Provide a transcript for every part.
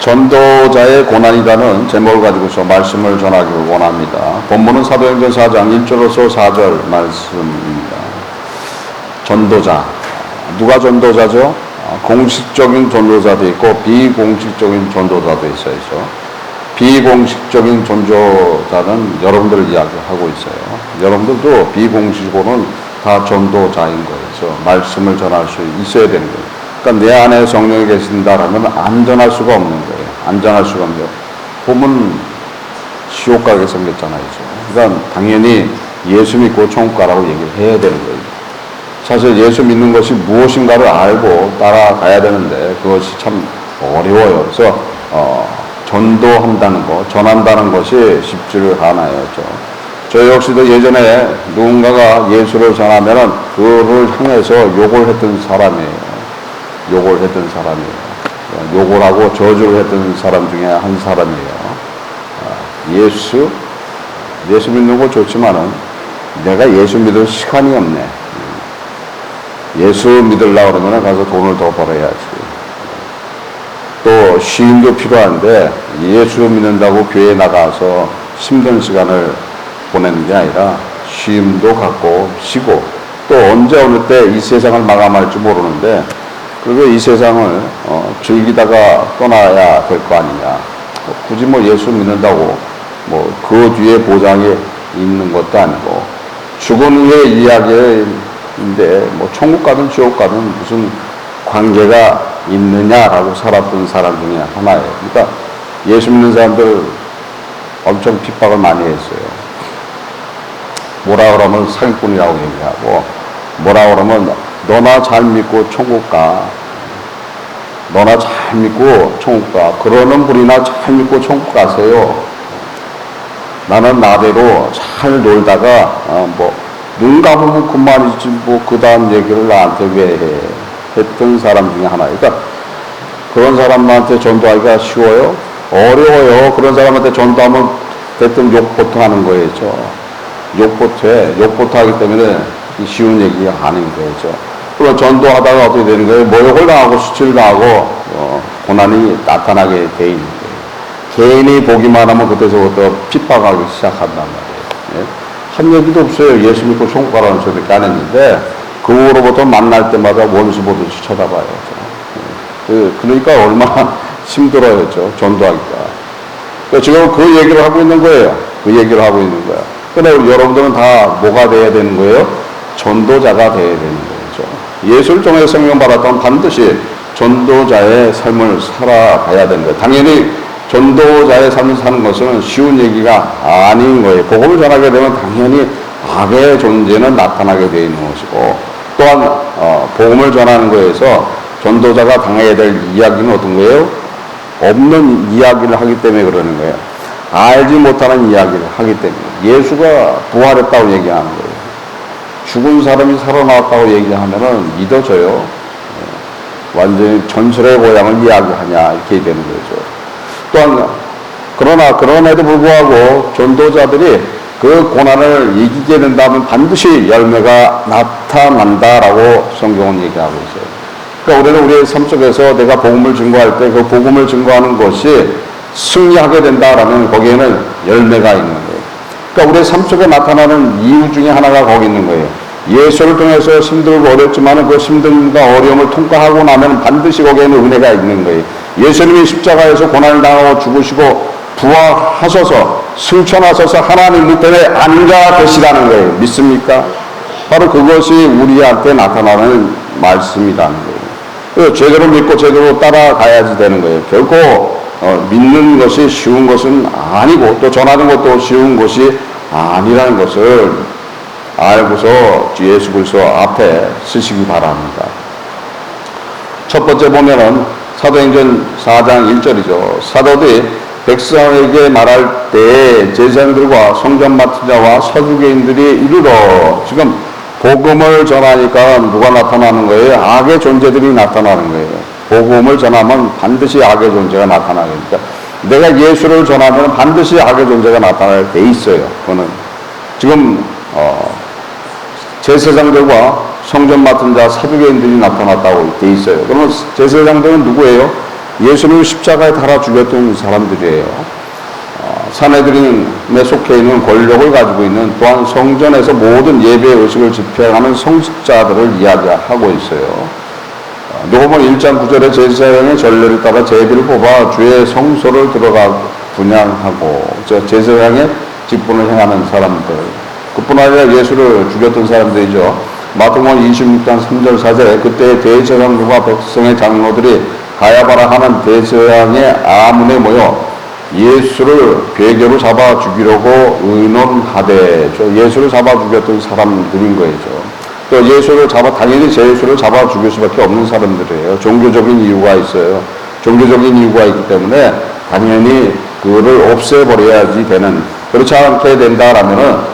전도자의 고난이라는 제목을 가지고서 말씀을 전하기를 원합니다. 본문은 사도행전 4장 1절로서 4절 말씀입니다. 전도자. 누가 전도자죠? 공식적인 전도자도 있고 비공식적인 전도자도 있어요. 비공식적인 전도자는 여러분들을 이야기하고 있어요. 여러분들도 비공식으로는 다 전도자인 거예요. 말씀을 전할 수 있어야 되는 거예요. 그러니까 내 안에 성령이 계신다라면 안전할 수가 없는 거예요. 안전할 수가 없는 거예요. 보면 지옥 가게 생겼잖아요. 그러니까 당연히 예수 믿고 천국 가라고 얘기를 해야 되는 거예요. 사실 예수 믿는 것이 무엇인가를 알고 따라가야 되는데 그것이 참 어려워요. 그래서 전도한다는 것, 전한다는 것이 쉽지를 않아요. 저 역시도 예전에 누군가가 예수를 전하면은 그를 향해서 욕을 했던 사람이에요. 욕을 하고 저주를 했던 사람 중에 한 사람이에요. 예수 믿는 거 좋지만은 내가 예수 믿을 시간이 없네. 예수 믿으려고 그러면 가서 돈을 더 벌어야지. 또 쉼도 필요한데 예수 믿는다고 교회에 나가서 힘든 시간을 보내는 게 아니라 쉼도 갖고 쉬고 또 언제 어느 때 이 세상을 마감할지 모르는데 그리고 이 세상을 즐기다가 떠나야 될 거 아니냐. 굳이 예수 믿는다고 그 뒤에 보장이 있는 것도 아니고 죽은 후의 이야기인데 천국 가든 지옥 가든 무슨 관계가 있느냐라고 살았던 사람 중에 하나예요. 그러니까 예수 믿는 사람들 엄청 핍박을 많이 했어요. 뭐라 그러면 사기꾼이라고 얘기하고 뭐라 그러면 너나 잘 믿고 천국 가. 너나 잘 믿고 천국 가. 그러는 분이나 잘 믿고 천국 가세요. 나는 나대로 잘 놀다가 눈 감으면 그만이지 그 다음 얘기를 나한테 왜 해. 했던 사람 중에 하나예요. 그러니까 그런 사람한테 전도하기가 쉬워요? 어려워요. 그런 사람한테 전도하면 대뜸 욕보통 하는 거예요. 욕보통 하기 때문에 쉬운 얘기가 아닌 거죠. 그럼 전도하다가 어떻게 되는 거예요? 모욕을 당하고 수치를 당하고 고난이 나타나게 돼 있는 거예요. 개인이 보기만 하면 그때서부터 핍박하기 시작한단 말이에요. 한 얘기도 없어요. 예수 믿고 천국 가라는 소리밖에 안 했는데 그 후로부터 만날 때마다 원수 보듯이 쳐다봐요. 그러니까 얼마나 힘들어요. 전도하기가. 그러니까 지금 그 얘기를 하고 있는 거예요. 그런데 여러분들은 다 뭐가 돼야 되는 거예요? 전도자가 돼야 되는 거죠. 예수를 통해 성령 받았다면 반드시 전도자의 삶을 살아가야 되는 거예요. 당연히 전도자의 삶을 사는 것은 쉬운 얘기가 아닌 거예요. 복음을 전하게 되면 당연히 악의 존재는 나타나게 되어 있는 것이고 또한 복음을 전하는 거에서 전도자가 당해야 될 이야기는 어떤 거예요? 없는 이야기를 하기 때문에 그러는 거예요. 알지 못하는 이야기를 하기 때문에 예수가 부활했다고 얘기하는 거예요. 죽은 사람이 살아나왔다고 얘기하면은 믿어져요. 완전히 전설의 고향을 이야기하냐 이렇게 되는 거죠. 또한 그럼에도 불구하고 전도자들이 그 고난을 이기게 된다면 반드시 열매가 나타난다라고 성경은 얘기하고 있어요. 그러니까 우리는 우리의 삶 속에서 내가 복음을 증거할 때 그 복음을 증거하는 것이 승리하게 된다라면 거기에는 열매가 있는 거예요. 그러니까 우리의 삶 속에 나타나는 이유 중에 하나가 거기 있는 거예요. 예수를 통해서 힘들고 어렵지만 그 힘듦과 어려움을 통과하고 나면 반드시 거기에는 은혜가 있는 거예요. 예수님이 십자가에서 고난을 당하고 죽으시고 부활하셔서 승천하셔서 하나님 우편에 앉아 계시다는 거예요. 믿습니까? 바로 그것이 우리한테 나타나는 말씀이라는 거예요. 제대로 믿고 제대로 따라가야지 되는 거예요. 결코 믿는 것이 쉬운 것은 아니고 또 전하는 것도 쉬운 것이 아니라는 것을 알고서 예수 그리스도 앞에 쓰시기 바랍니다. 첫 번째 보면은 사도행전 4장 1절이죠. 사도들이 백성에게 말할 때 제사장들과 성전 맡은 자와 서두개인들이 이르러 지금 복음을 전하니까 누가 나타나는 거예요? 악의 존재들이 나타나는 거예요. 복음을 전하면 반드시 악의 존재가 나타나니까 내가 예수를 전하면 반드시 악의 존재가 나타나게 돼 있어요. 그거는 지금 제사장들과 성전 맡은 자 사두개인들이 나타났다고 돼 있어요. 그러면 제사장들은 누구예요? 예수를 십자가에 달아 죽였던 사람들이에요. 사내들인에 속해 있는 권력을 가지고 있는, 또한 성전에서 모든 예배 의식을 집행하는 성직자들을 이야기하고 있어요. 누가복음 1장 9절에 제사장의 전례를 따라 제비를 뽑아 주의 성소를 들어가 분향하고, 제사장의 직분을 행하는 사람들, 그뿐 아니라 예수를 죽였던 사람들이죠. 마태복음 26장 3절 4절에 그때 대제사장들과 백성의 장로들이 가야바라 하는 대제사장의 아문에 모여 예수를 괴계로 잡아 죽이려고 의논하되, 예수를 잡아 죽였던 사람들인 거죠. 또 예수를 당연히 예수를 잡아 죽일 수밖에 없는 사람들이에요. 종교적인 이유가 있어요. 종교적인 이유가 있기 때문에 당연히 그거를 없애버려야지 되는, 그렇지 않게 된다라면은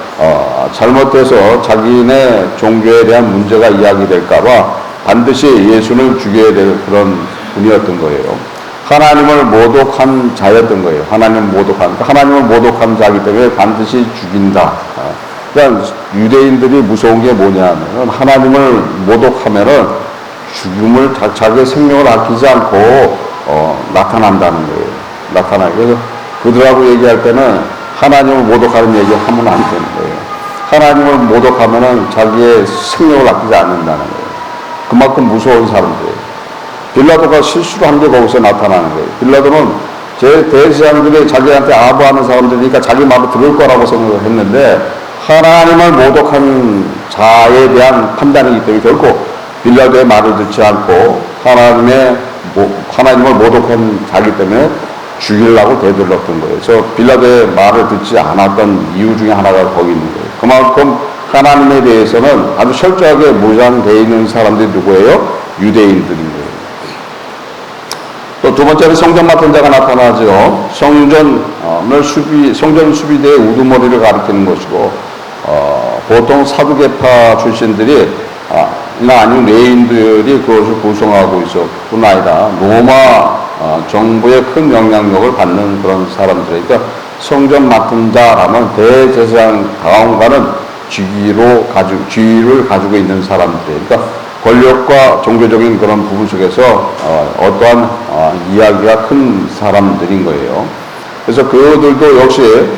잘못해서 자기네 종교에 대한 문제가 이야기될까봐 반드시 예수를 죽여야 될 그런 분이었던 거예요. 하나님을 모독한 자였던 거예요. 하나님을 모독한 자이기 때문에 반드시 죽인다. 그러니까 유대인들이 무서운 게 뭐냐면, 하나님을 모독하면은 죽음을, 자기의 생명을 아끼지 않고 나타난다는 거예요. 그래서 그들하고 얘기할 때는 하나님을 모독하는 얘기 하면 안 되는 거예요. 하나님을 모독하면은 자기의 생명을 아끼지 않는다는 거예요. 그만큼 무서운 사람들이에요. 빌라도가 실수를 한 게 거기서 나타나는 거예요. 빌라도는 대제사장들이 자기한테 아부하는 사람들이니까 자기 말을 들을 거라고 생각을 했는데, 하나님을 모독한 자에 대한 판단이기 때문에 결코 빌라도의 말을 듣지 않고 하나님을 모독한 자기 때문에 죽이려고 되돌렸던 거예요. 그래서 빌라도의 말을 듣지 않았던 이유 중에 하나가 거기 있는 거예요. 그만큼 하나님에 대해서는 아주 철저하게 무장되어 있는 사람들이 누구예요? 유대인들인 거예요. 또 두 번째는 성전 맡은 자가 나타나죠. 성전 수비대의 우두머리를 가리키는 것이고, 보통 사두개파 출신들이 아니면 레인들이 그것을 구성하고 있었뿐 아니라 로마 정부의 큰 영향력을 받는 그런 사람들이니까, 성전 맡은 자라면 대제사장 다음과는 지위를 가지고 있는 사람들, 그러니까 권력과 종교적인 그런 부분 속에서 어떠한 이야기가 큰 사람들인 거예요. 그래서 그들도 역시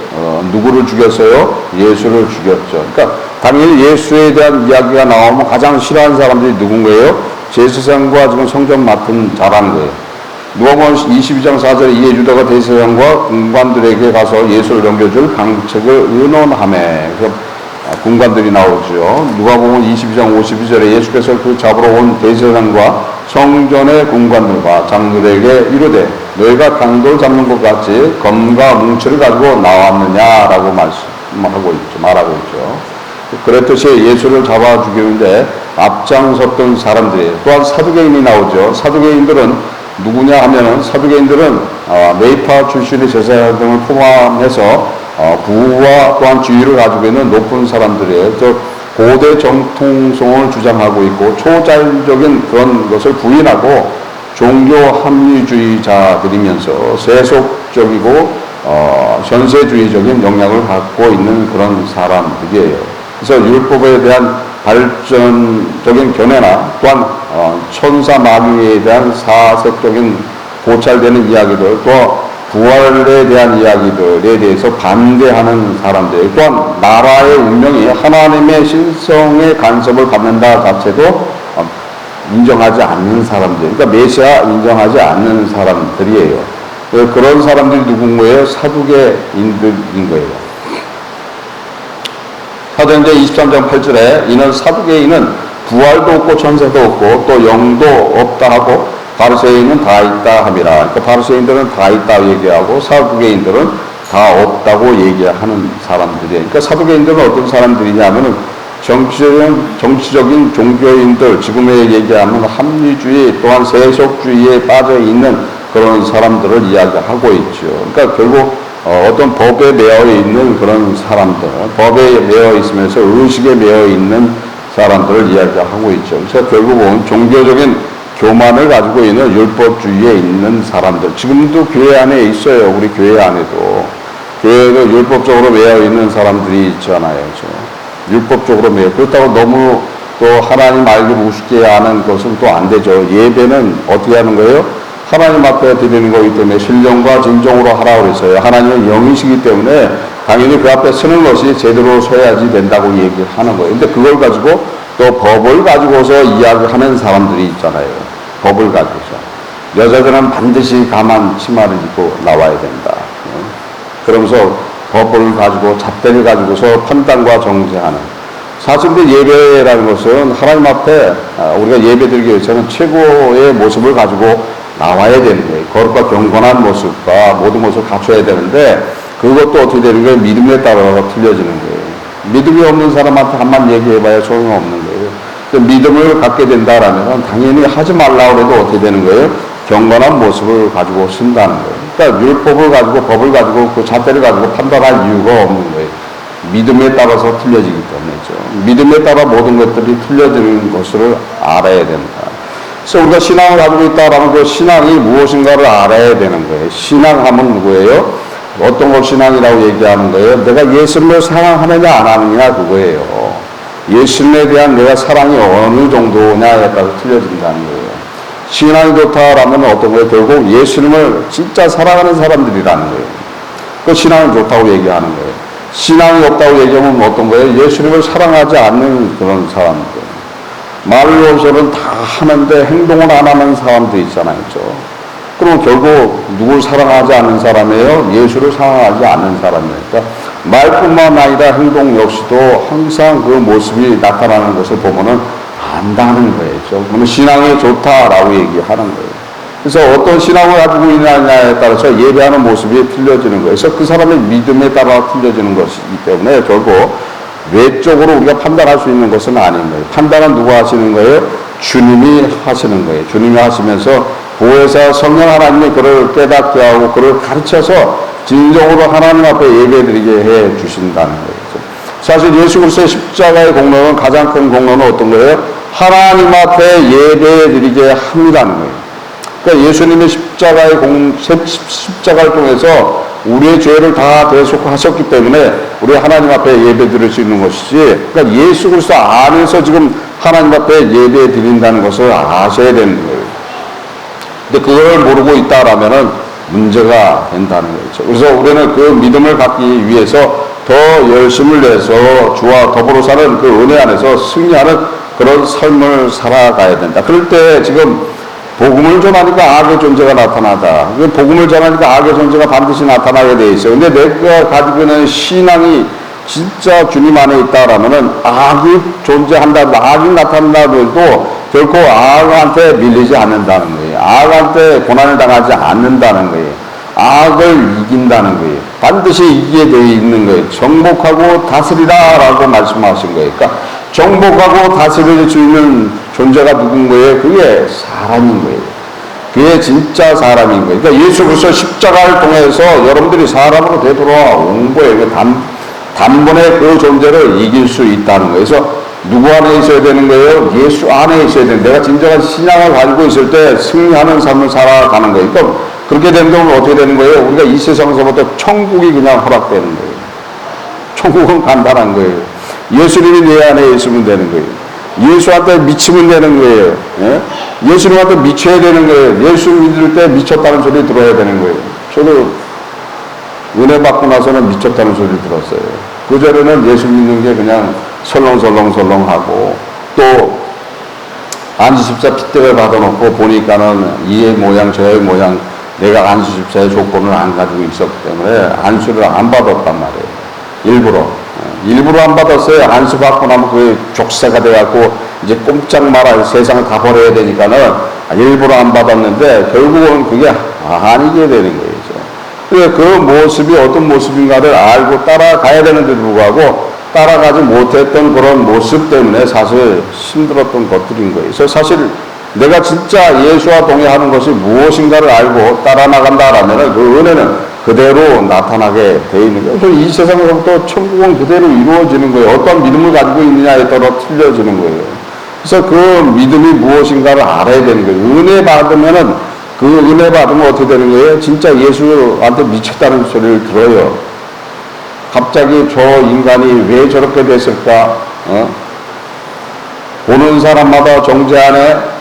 누구를 죽였어요? 예수를 죽였죠. 그러니까 당연히 예수에 대한 이야기가 나오면 가장 싫어하는 사람들이 누군 거예요? 제사장과 지금 성전 맡은 자라는 거예요. 누가복음 22장 4절에 이에 유다가 대제사장과 군관들에게 가서 예수를 넘겨줄 방책을 의논하매, 군관들이 나오죠. 누가복음 22장 52절에 예수께서 그 잡으러 온 대제사장과 성전의 군관들과 장로들에게 이르되 너희가 강도를 잡는 것 같이 검과 뭉치를 가지고 나왔느냐라고 말하고 있죠. 그랬듯이 예수를 잡아 죽이는데 앞장섰던 사람들이에요. 또한 사두개인이 나오죠. 사두개인들은 누구냐 하면은, 사두개인들은 메이파 출신의 제사장을 포함해서 부와 또한 지위를 가지고 있는 높은 사람들이에요. 고대 정통성을 주장하고 있고 초자연적인 그런 것을 부인하고 종교 합리주의자들이면서 세속적이고 현세주의적인 영향을 갖고 있는 그런 사람들이에요. 그래서 율법에 대한 발전적인 견해나 또한 천사 마귀에 대한 사색적인 고찰되는 이야기들, 또 부활에 대한 이야기들에 대해서 반대하는 사람들, 또한 나라의 운명이 하나님의 신성의 간섭을 받는다 자체도 인정하지 않는 사람들, 그러니까 메시아 인정하지 않는 사람들이에요. 그런 사람들이 누군 거예요? 사두개인들인 거예요. 사도행전 23장 8절에 이는 사두개인은 부활도 없고 천사도 없고 또 영도 없다 하고 바리새인은 다 있다 함이라. 그러니까 바리새인들은 다 있다 얘기하고 사두개인들은 다 없다고 얘기하는 사람들이에요. 그러니까 사두개인들은 어떤 사람들이냐면은 정치적인 종교인들, 지금에 얘기하면 합리주의 또한 세속주의에 빠져 있는 그런 사람들을 이야기하고 있죠. 그러니까 결국 어떤 법에 매여 있는 그런 사람들, 법에 매여 있으면서 의식에 매여 있는 사람들을 이야기하고 있죠. 그래서 결국은 종교적인 교만을 가지고 있는 율법주의에 있는 사람들, 지금도 교회 안에 있어요. 우리 교회 안에도. 교회도 율법적으로 매여 있는 사람들이 있잖아요. 그렇죠? 율법적으로 매여. 그렇다고 너무 또 하나님 알기를 우습게 하는 것은 또 안 되죠. 예배는 어떻게 하는 거예요? 하나님 앞에 드리는 거기 때문에 신령과 진정으로 하라고 그랬어요. 하나님은 영이시기 때문에 당연히 그 앞에 서는 것이 제대로 서야지 된다고 얘기를 하는 거예요. 근데 그걸 가지고 또 법을 가지고서 이야기하는 사람들이 있잖아요. 법을 가지고서. 여자들은 반드시 가만 치마를 입고 나와야 된다. 그러면서 법을 가지고 잣대를 가지고서 판단과 정죄하는. 사실 그 예배라는 것은 하나님 앞에 우리가 예배드리기 위해서는 최고의 모습을 가지고 나와야 되는 거예요. 거룩과 경건한 모습과 모든 것을 갖춰야 되는데 그것도 어떻게 되는 거예요? 믿음에 따라서 틀려지는 거예요. 믿음이 없는 사람한테 한번 얘기해봐야 소용없는 거예요. 그 믿음을 갖게 된다라면 당연히 하지 말라고 해도 어떻게 되는 거예요? 경건한 모습을 가지고 쓴다는 거예요. 그러니까 율법을 가지고 법을 가지고 그 잣대를 가지고 판단할 이유가 없는 거예요. 믿음에 따라서 틀려지기 때문이죠. 믿음에 따라 모든 것들이 틀려지는 것을 알아야 된다. 그래서 우리가 신앙을 가지고 있다라면 그 신앙이 무엇인가를 알아야 되는 거예요. 신앙하면 누구예요? 어떤 걸 신앙이라고 얘기하는 거예요? 내가 예수님을 사랑하느냐 안 하느냐 그거예요. 예수님에 대한 내가 사랑이 어느 정도냐에 따라서 틀려진다는 거예요. 신앙이 좋다라면 어떤 거예요? 결국 예수님을 진짜 사랑하는 사람들이라는 거예요. 그 신앙이 좋다고 얘기하는 거예요. 신앙이 없다고 얘기하면 어떤 거예요? 예수님을 사랑하지 않는 그런 사람들. 말로서는 다 하는데 행동을 안 하는 사람도 있잖아요. 그럼 결국 누굴 사랑하지 않는 사람이에요? 예수를 사랑하지 않는 사람이니까 말뿐만 아니라 행동 역시도 항상 그 모습이 나타나는 것을 보면은 안다는 거예요. 그러면 신앙이 좋다라고 얘기하는 거예요. 그래서 어떤 신앙을 가지고 있느냐에 따라서 예배하는 모습이 틀려지는 거예요. 그래서 그 사람의 믿음에 따라 틀려지는 것이기 때문에 결국 외적으로 우리가 판단할 수 있는 것은 아닌 거예요. 판단은 누가 하시는 거예요? 주님이 하시는 거예요. 주님이 하시면서 보혜사 성령 하나님이 그를 깨닫게 하고 그를 가르쳐서 진정으로 하나님 앞에 예배드리게 해 주신다는 거예요. 사실 예수 그리스도의 십자가의 공로는 가장 큰 공로는 어떤 거예요? 하나님 앞에 예배드리게 합니다는 거예요. 그러니까 예수님의 십자가를 통해서 우리의 죄를 다 대속하셨기 때문에 우리 하나님 앞에 예배 드릴 수 있는 것이지, 그러니까 예수 그리스도 안에서 지금 하나님 앞에 예배 드린다는 것을 아셔야 되는 거예요. 근데 그걸 모르고 있다라면은 문제가 된다는 거죠. 그래서 우리는 그 믿음을 갖기 위해서 더 열심을 내서 주와 더불어 사는 그 은혜 안에서 승리하는 그런 삶을 살아가야 된다. 그럴 때 지금 복음을 전하니까 악의 존재가 나타나다. 복음을 전하니까 악의 존재가 반드시 나타나게 돼 있어요. 근데 내가 가지고 있는 신앙이 진짜 주님 안에 있다라면은 악이 존재한다, 악이 나타난다고 결코 악한테 밀리지 않는다는 거예요. 악한테 고난을 당하지 않는다는 거예요. 악을 이긴다는 거예요. 반드시 이기게 되어 있는 거예요. 정복하고 다스리라라고 말씀하신 거예요. 그러니까 정복하고 다스릴 수 있는 존재가 누군 거예요? 그게 사람인 거예요. 그게 진짜 사람인 거예요. 그러니까 예수 그리스도 십자가를 통해서 여러분들이 사람으로 되돌아온 거예요. 단번에 그 존재를 이길 수 있다는 거예요. 그래서 누구 안에 있어야 되는 거예요? 예수 안에 있어야 되는 거예요. 내가 진정한 신앙을 가지고 있을 때 승리하는 삶을 살아가는 거예요. 그러니까 그렇게 된다면 어떻게 되는 거예요? 우리가 이 세상에서부터 천국이 그냥 허락되는 거예요. 천국은 간단한 거예요. 예수님이 내 안에 있으면 되는 거예요. 예수한테 미치면 되는 거예요. 예? 예수님한테 미쳐야 되는 거예요. 예수 믿을 때 미쳤다는 소리 들어야 되는 거예요. 저도 은혜 받고 나서는 미쳤다는 소리 들었어요. 그 전에는 예수 믿는 게 그냥 설렁설렁하고 또 안수십자 핏대를 받아놓고 보니까는 이의 모양 저의 모양 내가 안수십자의 조건을 안 가지고 있었기 때문에 안수를 안 받았단 말이에요. 일부러 안 받았어요. 안수 받고 나면 그게 족쇄가 돼갖고 이제 꼼짝 말아 세상을 다 버려야 되니까는 일부러 안 받았는데 결국은 그게 아니게 되는 거예요. 그 모습이 어떤 모습인가를 알고 따라가야 되는데도 불구하고 따라가지 못했던 그런 모습 때문에 사실 힘들었던 것들인 거예요. 그래서 사실 내가 진짜 예수와 동행하는 것이 무엇인가를 알고 따라 나간다라면 그 은혜는 그대로 나타나게 돼 있는 거예요. 그래서 이 세상으로부터 천국은 그대로 이루어지는 거예요. 어떤 믿음을 가지고 있느냐에 따라 틀려지는 거예요. 그래서 그 믿음이 무엇인가를 알아야 되는 거예요. 은혜 받으면은 그 은혜 받으면 어떻게 되는 거예요? 진짜 예수한테 미쳤다는 소리를 들어요. 갑자기 저 인간이 왜 저렇게 됐을까? 보는 사람마다 정죄하네.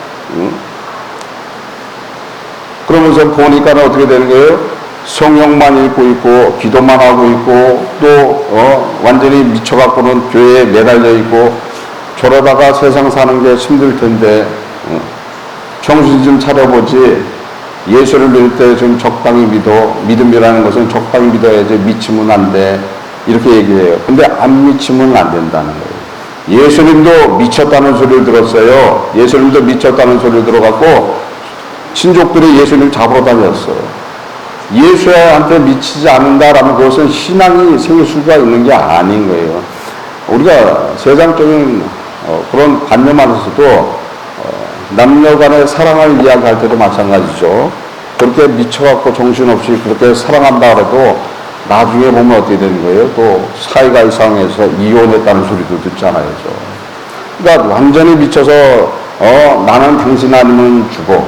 그러면서 보니까 어떻게 되는 거예요? 성령만 읽고 있고 기도만 하고 있고 또 완전히 미쳐갖고는 교회에 매달려 있고 저러다가 세상 사는 게 힘들 텐데 정신 좀 차려보지. 예수를 믿을 때 좀 적당히 믿어. 믿음이라는 것은 적당히 믿어야지 미치면 안 돼. 이렇게 얘기해요. 근데 안 미치면 안 된다는 거예요. 예수님도 미쳤다는 소리를 들었어요. 예수님도 미쳤다는 소리를 들어갖고 신족들이 예수님 잡으러 다녔어요. 예수한테 미치지 않는다라는 것은 신앙이 생길 수가 있는 게 아닌 거예요. 우리가 세상적인 그런 관념 안에서도 남녀 간의 사랑을 이야기할 때도 마찬가지죠. 그렇게 미쳐갖고 정신없이 그렇게 사랑한다 그래도 나중에 보면 어떻게 되는 거예요? 또 사이가 이상해서 이혼했다는 소리도 듣잖아요. 그러니까 완전히 미쳐서 나는 당신 아니면 죽어.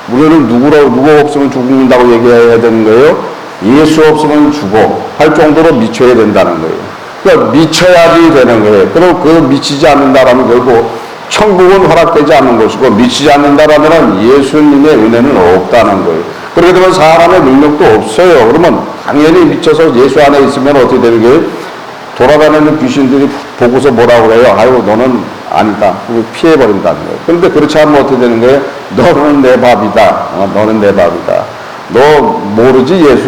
우리는 누구 없으면 죽는다고 얘기해야 되는 거예요? 예수 없으면 죽어. 할 정도로 미쳐야 된다는 거예요. 그러니까 미쳐야지 되는 거예요. 그럼 그 미치지 않는다라면 결국 천국은 허락되지 않는 것이고 미치지 않는다라면 예수님의 은혜는 없다는 거예요. 그렇게 되면 사람의 능력도 없어요. 그러면 당연히 미쳐서 예수 안에 있으면 어떻게 되는 거예요? 돌아다니는 귀신들이 보고서 뭐라고 그래요? 아유 너는 아니다. 피해버린다는 거예요. 그런데 그렇지 않으면 어떻게 되는 거예요? 너는 내 밥이다. 너는 내 밥이다. 너 모르지 예수.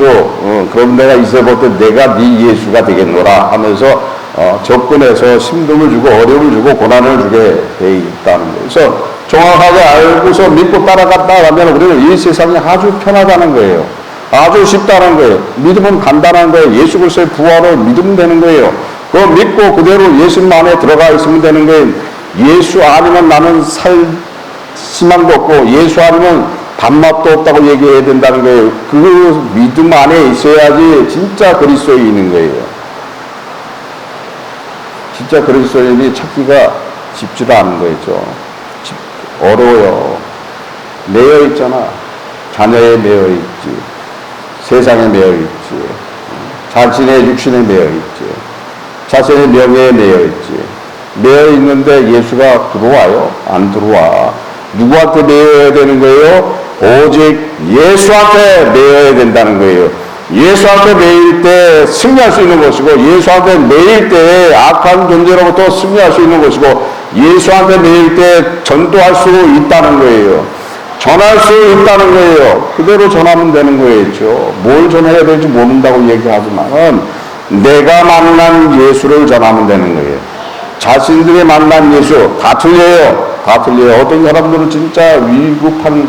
그럼 내가 있어볼 때 내가 네 예수가 되겠노라 하면서 접근해서 힘듦을 주고 어려움을 주고 고난을 주게 돼 있다는 거예요. 그래서 정확하게 알고서 믿고 따라갔다 하면 우리는 이 세상이 아주 편하다는 거예요. 아주 쉽다는 거예요. 믿으면 간단한 거예요. 예수 그리스도의 부활을 믿으면 되는 거예요. 그거 믿고 그대로 예수님 안에 들어가 있으면 되는 거예요. 예수 아니면 나는 살 희망도 없고 예수 아니면 밥맛도 없다고 얘기해야 된다는 거예요. 그 믿음 안에 있어야지 진짜 그리스도인인 거예요. 진짜 그리스도인이 찾기가 쉽지도 않은 거죠. 어려워요. 매여 있잖아. 자녀에 매여 있지. 세상에 매여 있지. 자신의 육신에 매여 있지. 자신의 명예에 매여 있지. 매여 있는데 예수가 들어와요? 안 들어와. 누구한테 매여야 되는 거예요? 오직 예수한테 매여야 된다는 거예요. 예수한테 매일 때 승리할 수 있는 것이고 예수한테 매일 때 악한 존재로부터 승리할 수 있는 것이고 예수한테 매일 때 전도할 수 있다는 거예요. 전할 수 있다는 거예요. 그대로 전하면 되는 거겠죠. 뭘 전해야 될지 모른다고 얘기하지만 내가 만난 예수를 전하면 되는 거예요. 자신들이 만난 예수 다 틀려요. 다 틀려요. 어떤 사람들은 진짜 위급한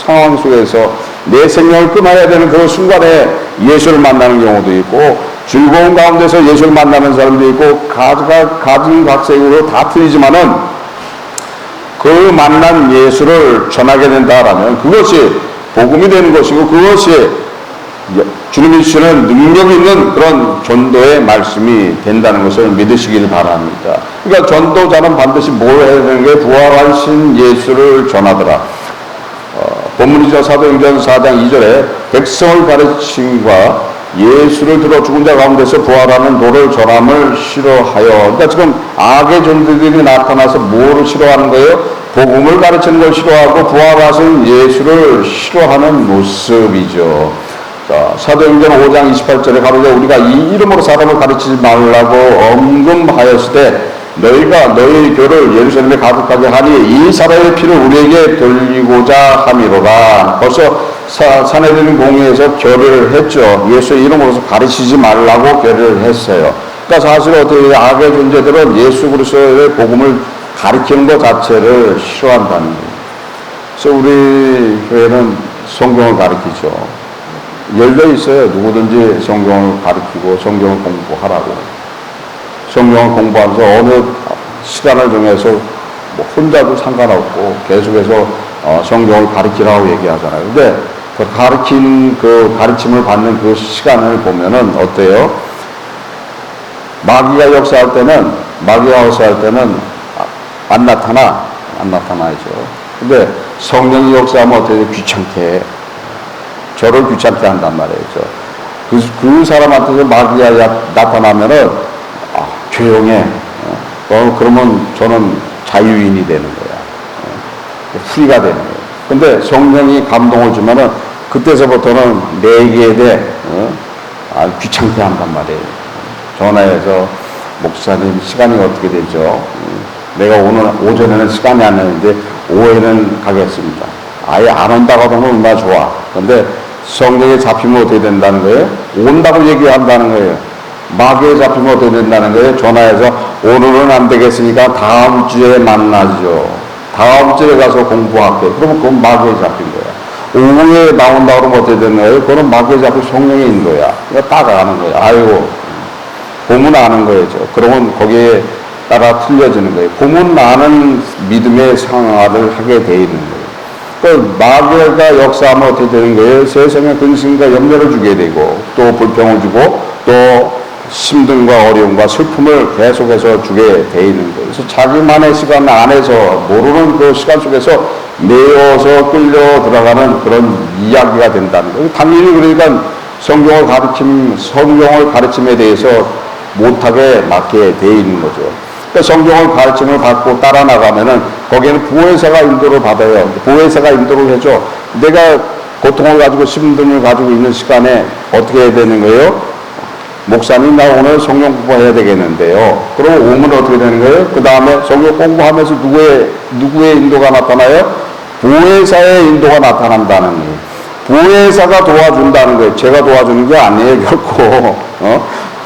상황 속에서 내 생명을 끊어야 되는 그 순간에 예수를 만나는 경우도 있고 즐거운 가운데서 예수를 만나는 사람도 있고 가진 각색으로 다 틀리지만은 그 만난 예수를 전하게 된다라면 그것이 복음이 되는 것이고 그것이 주님이 주시는 능력 있는 그런 전도의 말씀이 된다는 것을 믿으시길 바랍니다. 그러니까 전도자는 반드시 뭘 해야 되는 게 부활하신 예수를 전하더라. 본문이죠. 사도행전 4장 2절에 백성을 가르침과 예수를 들어 죽은 자 가운데서 부활하는 도를 전함을 싫어하여. 그러니까 지금 악의 존재들이 나타나서 뭐를 싫어하는 거예요? 복음을 가르치는 걸 싫어하고 부활하신 예수를 싫어하는 모습이죠. 자, 사도행전 5장 28절에 가로되 우리가 이 이름으로 사람을 가르치지 말라고 엄금하였을 때 너희가 너희 교를 예루살렘에 가득하게 하니 이 사람의 피를 우리에게 돌리고자 함이로라. 벌써 산헤드린 공회에서 결의를 했죠. 예수의 이름으로서 가르치지 말라고 결의를 했어요. 그러니까 사실 어떻게 악의 존재들은 예수 그리스도의 복음을 가르치는 것 자체를 싫어한다는 거예요. 그래서 우리 교회는 성경을 가르치죠. 열려 있어요. 누구든지 성경을 가르치고 성경을 공부하라고. 성경을 공부하면서 어느 시간을 정해서 뭐 혼자도 상관없고 계속해서 성경을 가르치라고 얘기하잖아요. 근데 그 가르침을 받는 그 시간을 보면은 어때요? 마귀가 역사할 때는 안 나타나죠. 근데 성령이 역사하면 어떻게 귀찮게 해. 저를 귀찮게 한단 말이죠. 그 사람한테 마귀가 나타나면은 조용해. 그러면 저는 자유인이 되는 거야. 프리가 되는 거야. 근데 성령이 감동을 주면은 그때서부터는 내기에 대해 귀찮게 한단 말이에요. 전화해서 목사님 시간이 어떻게 되죠? 내가 오늘 오전에는 시간이 안 나는데 오후에는 가겠습니다. 아예 안 온다고 하면 얼마나 좋아. 근데 성령에 잡히면 어떻게 된다는 거예요? 온다고 얘기한다는 거예요. 마귀에 잡히면 어떻게 된다는 거예요? 전화해서 오늘은 안 되겠으니까 다음 주에 만나죠. 다음 주에 가서 공부할게. 그러면 그건 마귀에 잡힌 거야. 오후에 나온다 그러면 어떻게 되는 거예요? 그건 마귀에 잡힌 성령의 인도야. 그러니까 딱 아는 거예요. 아이고, 보면 아는 거예요. 그러면 거기에 따라 틀려지는 거예요. 보면 아는 믿음의 생활을 하게 돼 있는 거예요. 그 마귀가 역사하면 어떻게 되는 거예요? 세상에 근심과 염려를 주게 되고 또 불평을 주고 또 힘듦과 어려움과 슬픔을 계속해서 주게 돼 있는 거예요. 그래서 자기만의 시간 안에서 모르는 그 시간 속에서 매여서 끌려 들어가는 그런 이야기가 된다는 거예요. 당연히 그러니까 성경을 가르침에 대해서 못하게 맡게 돼 있는 거죠. 그러니까 성경을 가르침을 받고 따라 나가면은 거기에는 보혜사가 인도를 받아요. 보혜사가 인도를 해줘. 내가 고통을 가지고 힘듦을 가지고 있는 시간에 어떻게 해야 되는 거예요? 목사님, 나 오늘 성경 공부해야 되겠는데요. 그럼 오면 어떻게 되는 거예요? 그 다음에 성경 공부하면서 누구의 인도가 나타나요? 보혜사의 인도가 나타난다는 거예요. 보혜사가 도와준다는 거예요. 제가 도와주는 게 아니에요, 결코.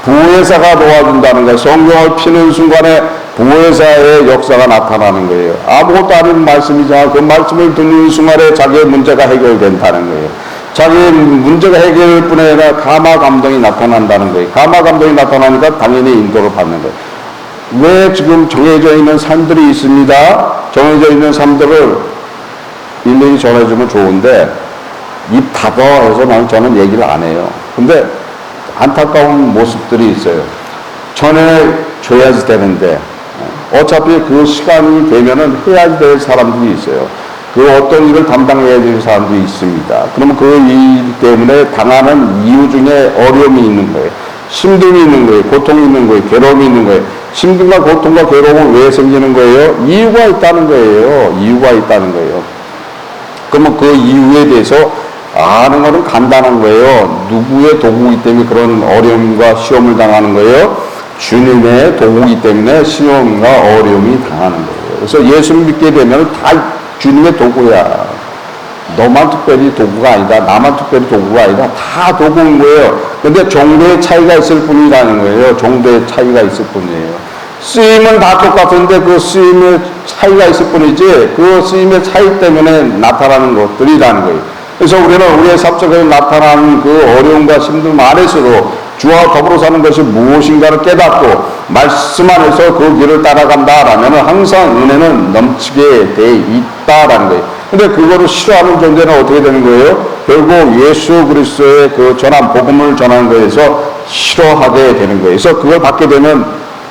보혜사가 도와준다는 거예요. 성경을 피는 순간에 보혜사의 역사가 나타나는 거예요. 아무것도 아닌 말씀이지만 그 말씀을 듣는 순간에 자기의 문제가 해결된다는 거예요. 자기의 문제가 해결될 뿐 아니라 감화 감동이 나타난다는 거예요. 감화 감동이 나타나니까 당연히 인도를 받는 거예요. 왜 지금 정해져 있는 삶들이 있습니다. 정해져 있는 삶들을 일일이 전해주면 좋은데 입 닫아 해서 저는 얘기를 안 해요. 근데 안타까운 모습들이 있어요. 전해줘야지 되는데 어차피 그 시간이 되면은 해야 될 사람들이 있어요. 그 어떤 일을 담당해야 될 사람들이 있습니다. 그러면 그 일 때문에 당하는 이유 중에 어려움이 있는 거예요. 힘듦이 있는 거예요. 고통이 있는 거예요. 괴로움이 있는 거예요. 힘듦과 고통과 괴로움은 왜 생기는 거예요? 이유가 있다는 거예요. 이유가 있다는 거예요. 그러면 그 이유에 대해서 아는 것은 간단한 거예요. 누구의 도구이기 때문에 그런 어려움과 시험을 당하는 거예요? 주님의 도구이기 때문에 시험과 어려움이 당하는 거예요. 그래서 예수 믿게 되면 다 주님의 도구야. 너만 특별히 도구가 아니다. 나만 특별히 도구가 아니다. 다 도구인 거예요. 근데 정도의 차이가 있을 뿐이라는 거예요. 정도의 차이가 있을 뿐이에요. 쓰임은 다 똑같은데 그 쓰임의 차이가 있을 뿐이지 그 쓰임의 차이 때문에 나타나는 것들이라는 거예요. 그래서 우리는 우리의 삶 속에 나타나는 그 어려움과 힘듦 안에서도 주와 더불어 사는 것이 무엇인가를 깨닫고 말씀 안에서 그 길을 따라간다라면 항상 은혜는 넘치게 돼 있다라는 거예요. 근데 그거를 싫어하는 존재는 어떻게 되는 거예요? 결국 예수 그리스도의 그 전한 복음을 전하는 거에서 싫어하게 되는 거예요. 그래서 그걸 받게 되면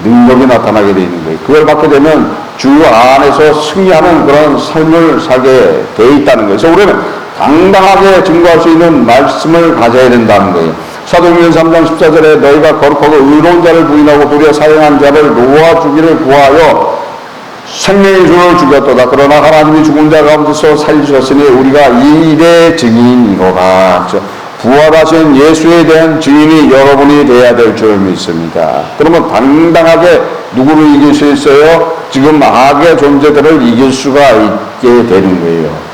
능력이 나타나게 돼 있는 거예요. 그걸 받게 되면 주 안에서 승리하는 그런 삶을 살게 돼 있다는 거예요. 그래서 우리는 당당하게 증거할 수 있는 말씀을 가져야 된다는 거예요. 사도행전 3장 14절에 너희가 거룩하고 의로운 자를 부인하고 도리어 사형한 자를 놓아주기를 구하여 생명의 주를 죽였도다. 그러나 하나님이 죽은 자 가운데서 살리셨으니 우리가 이 일의 증인이로라. 부활하신 예수에 대한 증인이 여러분이 돼야 될 줄 믿습니다. 그러면 당당하게 누구를 이길 수 있어요? 지금 악의 존재들을 이길 수가 있게 되는 거예요.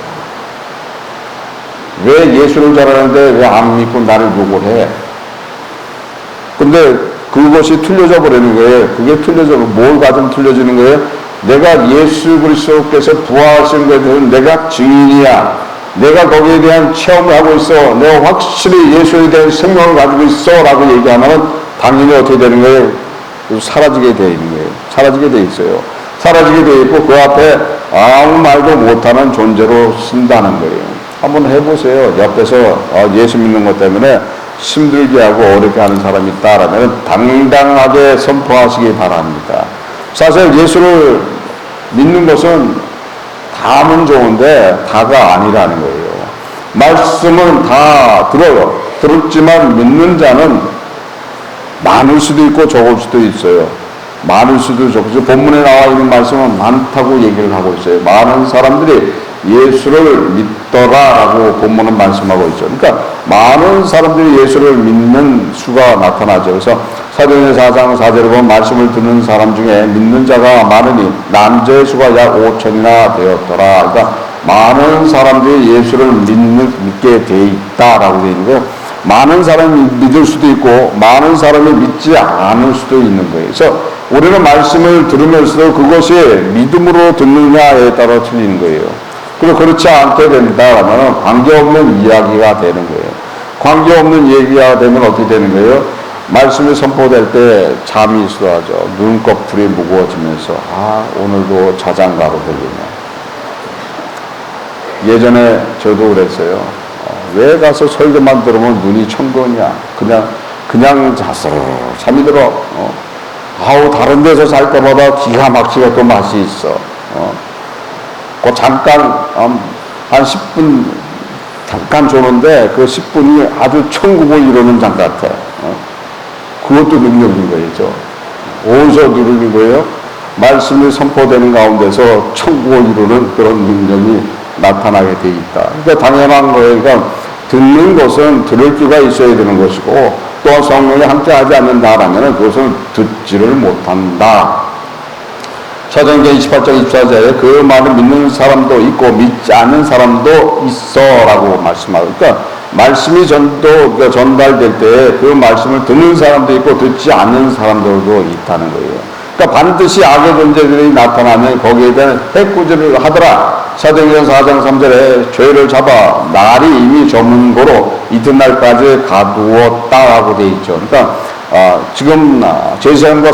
왜 예수를 잘하는데 왜 안 믿고 나를 욕을 해? 근데 그것이 틀려져 버리는 거예요. 그게 뭘 가지고 틀려지는 거예요? 내가 예수 그리스도께서 부활하신 것에 대해서 내가 증인이야. 내가 거기에 대한 체험을 하고 있어. 내가 확실히 예수에 대한 생명을 가지고 있어. 라고 얘기하면 당연히 어떻게 되는 거예요? 사라지게 돼 있는 거예요. 사라지게 돼 있어요. 사라지게 돼 있고 그 앞에 아무 말도 못하는 존재로 쓴다는 거예요. 한번 해보세요. 옆에서 예수 믿는 것 때문에 힘들게 하고 어렵게 하는 사람이 있다라면 당당하게 선포하시기 바랍니다. 사실 예수를 믿는 것은 다는 좋은데 다가 아니라는 거예요. 말씀은 다 들어요. 들었지만 믿는 자는 많을 수도 있고 적을 수도 있어요. 많을 수도 적을 수도. 본문에 나와 있는 말씀은 많다고 얘기를 하고 있어요. 많은 사람들이 예수를 믿더라라고 본문은 말씀하고 있죠. 그러니까 많은 사람들이 예수를 믿는 수가 나타나죠. 그래서 사도행전 4장 4절에 보면 말씀을 듣는 사람 중에 믿는 자가 많으니 남자의 수가 약 5천이나 되었더라. 그러니까 많은 사람들이 예수를 믿게 돼 있다라고 되어 있는 거예요. 많은 사람이 믿을 수도 있고 많은 사람이 믿지 않을 수도 있는 거예요. 그래서 우리는 말씀을 들으면서도 그것이 믿음으로 듣느냐에 따라 틀리는 거예요. 그리고 그렇지 않게 된다면 관계없는 이야기가 되는 거예요. 관계없는 얘기가 되면 어떻게 되는 거예요? 말씀이 선포될 때 잠이 수하죠. 눈꺼풀이 무거워지면서 오늘도 자장가로 들리냐. 예전에 저도 그랬어요. 왜 가서 설교만 들으면 눈이 천거냐. 그냥 자스러 잠이 들어. 다른 데서 잘 때보다 기가 막히게 또 맛이 있어. 그 잠깐 한 10분 잠깐 조는데 그 10분이 아주 천국을 이루는 잠 같아. 그것도 능력인 거죠. 어디서 누르는 거예요? 말씀이 선포되는 가운데서 천국을 이루는 그런 능력이 나타나게 돼 있다. 그러니까 당연한 거예요. 그러니까 듣는 것은 들을 귀가 있어야 되는 것이고 또 성령이 함께하지 않는다라면 그것은 듣지를 못한다. 사도행전 28장 24절에 그 말을 믿는 사람도 있고 믿지 않는 사람도 있어라고 말씀하고, 그러니까 말씀이 전달될 때 그 말씀을 듣는 사람도 있고 듣지 않는 사람들도 있다는 거예요. 그러니까 반드시 악의 존재들이 나타나면 거기에 대한 해꾸지를 하더라. 사도행전 4장 3절에 죄를 잡아 날이 이미 저문 고로 이튿날까지 가두었다라고 되어 있죠. 그러니까 지금 제사장과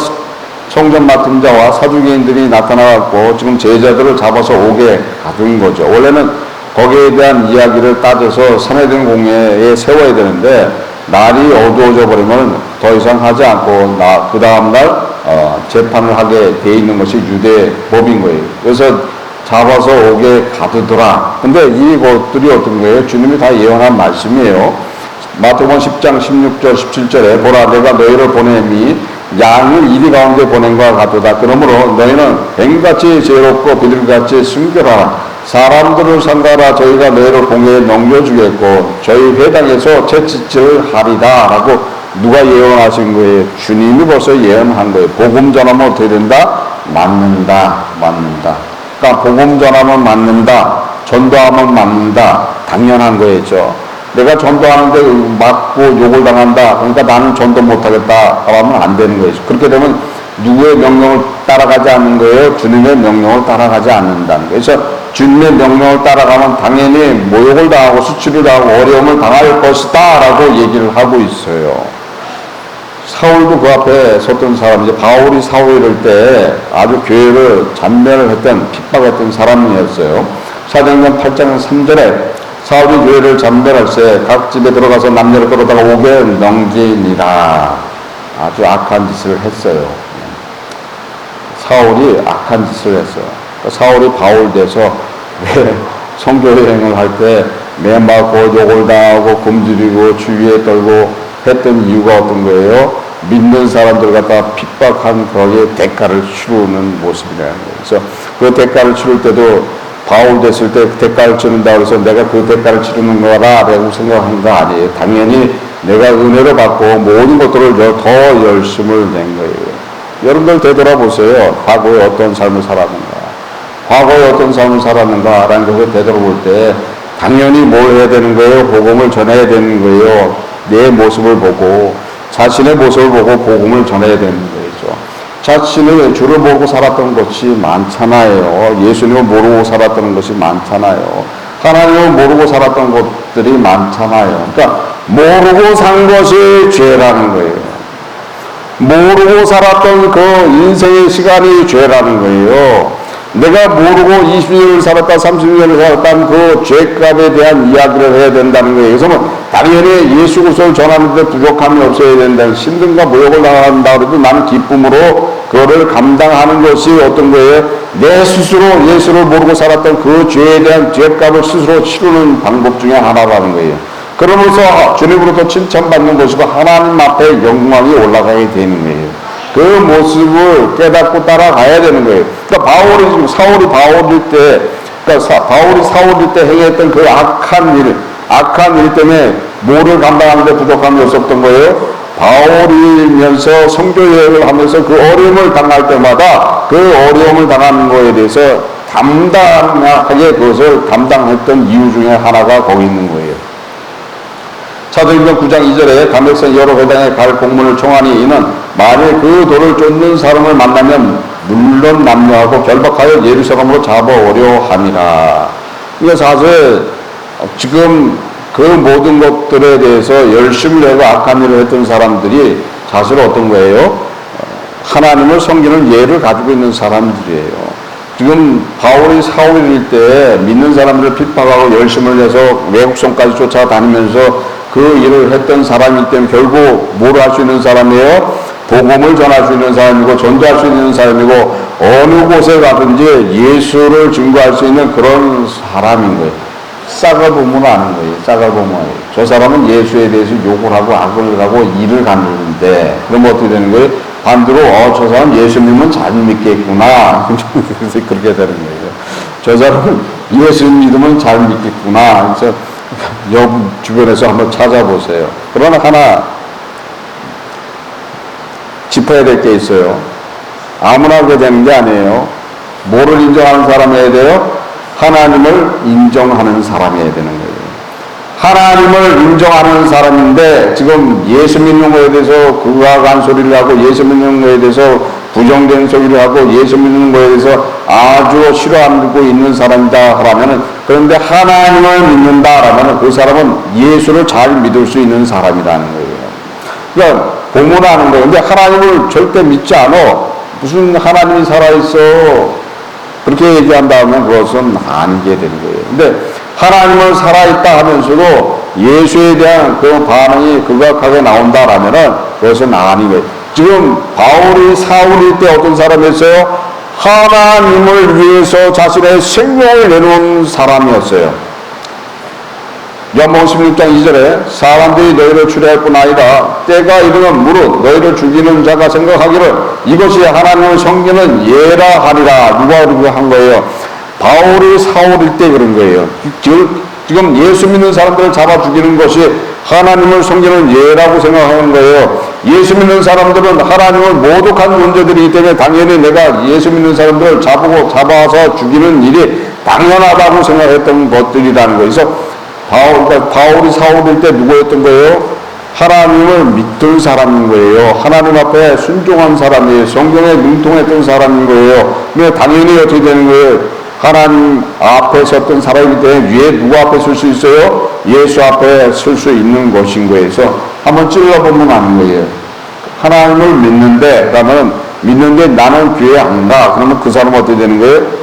성전 맡은 자와 사두개인들이 나타나갖고 지금 제자들을 잡아서 옥에 가둔 거죠. 원래는 거기에 대한 이야기를 따져서 산헤드린 공회에 세워야 되는데 날이 어두워져 버리면 더 이상 하지 않고 그 다음날 재판을 하게 돼 있는 것이 유대 법인 거예요. 그래서 잡아서 옥에 가두더라. 근데 이것들이 어떤 거예요? 주님이 다 예언한 말씀이에요. 마태복음 10장 16절 17절에 보라 내가 너희를 보내니 양을 이리 가운데 보낸과 같도다. 그러므로 너희는 뱀같이 죄롭고 비둘기같이 순결하라. 사람들을 상가라. 저희가 너희를 공회에 넘겨주겠고 저희 회당에서 채찍질을 하리다 라고 누가 예언하신 거예요? 주님이 벌써 예언한 거예요. 복음 전하면 어떻게 된다? 맞는다. 그러니까 복음 전하면 맞는다. 전도하면 맞는다. 당연한 거였죠. 내가 전도하는데 맞고 욕을 당한다. 그러니까 나는 전도 못하겠다. 하면 안 되는 거예요. 그렇게 되면 누구의 명령을 따라가지 않는 거예요? 주님의 명령을 따라가지 않는다는 거예요. 그래서 주님의 명령을 따라가면 당연히 모욕을 당하고 수치를 당하고 어려움을 당할 것이다 라고 얘기를 하고 있어요. 사울도 그 앞에 섰던 사람이죠. 바울이 사울일 때 아주 교회를 잔멸을 했던 핍박했던 사람이었어요. 사도행전 8장 3절에 사울이 교회를 잔멸할 때 각 집에 들어가서 남녀를 끌어다가 옥에 넘기니라. 아주 악한 짓을 했어요. 사울이 악한 짓을 했어요. 사울이 바울 돼서 왜 선교여행을 할 때 매맞고 욕을 당하고 굶주리고 주위에 떨고 했던 이유가 어떤 거예요? 믿는 사람들 갖다 핍박한 거기에 대가를 치르는 모습이라는 거예요. 그래서 그 대가를 치를 때도 바울 됐을 때 대가를 치른다 그래서 내가 그 대가를 치르는 거라고 생각하는 거 아니에요. 당연히 내가 은혜를 받고 모든 것들을 더 열심을 낸 거예요. 여러분들 되돌아보세요. 과거에 어떤 삶을 살았는가 라는 것을 되돌아볼 때 당연히 뭘 해야 되는 거예요? 복음을 전해야 되는 거예요. 내 모습을 보고 자신의 모습을 보고 복음을 전해야 되는 거죠. 자신의 주를 모르고 살았던 것이 많잖아요. 예수님을 모르고 살았던 것이 많잖아요. 하나님을 모르고 살았던 것들이 많잖아요. 그러니까 모르고 산 것이 죄라는 거예요. 모르고 살았던 그 인생의 시간이 죄라는 거예요. 내가 모르고 20년을 살았다 30년을 살았다는 그 죄값에 대한 이야기를 해야 된다는 거예요. 그래서 당연히 예수 그리스도를 전하는데 부족함이 없어야 된다는, 힘든가 모욕을 당한다 그래도 나는 기쁨으로 그거를 감당하는 것이 어떤 거예요? 내 스스로 예수를 모르고 살았던 그 죄에 대한 죄값을 스스로 치르는 방법 중에 하나라는 거예요. 그러면서 주님으로부터 칭찬받는 것이고 하나님 앞에 영광이 올라가게 되는 거예요. 그 모습을 깨닫고 따라가야 되는 거예요. 그러니까 사울이 바울일 때 그러니까 바울이 사울 때 행했던 그 악한 일 때문에 뭐를 감당하는데 부족함이 없었던 거예요? 바울이면서 성교 여행을 하면서 그 어려움을 당할 때마다 그 어려움을 당하는 거에 대해서 담당하게 그것을 담당했던 이유 중에 하나가 거기 있는 거예요. 사도행전 9장 2절에 감백성 여러 회당에 갈 공문을 청하니 이는 만일 그 돌을 쫓는 사람을 만나면 물론 남녀하고 결박하여 예루살렘으로 잡아오려 함이라. 그러니까 사실 지금 그 모든 것들에 대해서 열심을 내고 악한 일을 했던 사람들이 사실 어떤 거예요? 하나님을 섬기는 예를 가지고 있는 사람들이에요. 지금 바울이 사울일 때 믿는 사람들을 핍박하고 열심을 내서 외국성까지 쫓아다니면서 그 일을 했던 사람이기 때문에 결국 뭘 할 수 있는 사람이에요? 복음을 전할 수 있는 사람이고 전도할 수 있는 사람이고 어느 곳에 가든지 예수를 증거할 수 있는 그런 사람인 거예요. 싹을 보면 아는 거예요. 싹을 보면 저 사람은 예수에 대해서 욕을 하고 악을 하고 일을 가는데 그러면 어떻게 되는 거예요? 반대로 저 사람 예수님은 잘 믿겠구나. 그렇게 되는 거예요. 저 사람은 예수 믿으면 잘 믿겠구나. 그래서 여러분 주변에서 한번 찾아보세요. 그러나 하나 짚어야 될 게 있어요. 아무나 그게 되는 게 아니에요. 뭐를 인정하는 사람이어야 돼요? 하나님을 인정하는 사람이어야 되는 거예요. 하나님을 인정하는 사람인데 지금 예수 믿는 거에 대해서 그악한 소리를 하고 예수 믿는 거에 대해서 부정된 소리를 하고 예수 믿는 거에 대해서 아주 싫어하고 있는 사람이다 하라면은, 그런데 하나님을 믿는다라면은 그 사람은 예수를 잘 믿을 수 있는 사람이라는 거예요. 그러니까 공문하는 거예요. 근데 하나님을 절대 믿지 않아. 무슨 하나님이 살아있어. 그렇게 얘기한다면 그것은 아니게 되는 거예요. 근데 하나님은 살아있다 하면서도 예수에 대한 그 반응이 극악하게 나온다라면은 그것은 아닌 거예요. 지금 바울이 사울일 때 어떤 사람이었어요? 하나님을 위해서 자신의 생명을 내놓은 사람이었어요. 요한복음 16장 2절에 사람들이 너희를 추려할 뿐 아니라 때가 이르면 무릇 너희를 죽이는 자가 생각하기를 이것이 하나님을 섬기는 예라 하리라. 누가 그렇게 한 거예요? 바울이 사울일 때 그런 거예요. 지금 예수 믿는 사람들을 잡아 죽이는 것이 하나님을 섬기는 예라고 생각하는 거예요. 예수 믿는 사람들은 하나님을 모독한 존재들이기 때문에 당연히 내가 예수 믿는 사람들을 잡아서 죽이는 일이 당연하다고 생각했던 것들이라는 거예요. 그래서 바울이 사울일 때 누구였던 거예요? 하나님을 믿던 사람인 거예요. 하나님 앞에 순종한 사람이에요. 성경에 능통했던 사람인 거예요. 그러면 당연히 어떻게 되는 거예요? 하나님 앞에 섰던 사람이기 때문에 위에 누구 앞에 설 수 있어요? 예수 앞에 설 수 있는 것인 거예요. 그래서 한번 찔러보면 아는 거예요. 하나님을 믿는데, 그러면 믿는데 나는 교회 안 가. 그러면 그 사람은 어떻게 되는 거예요?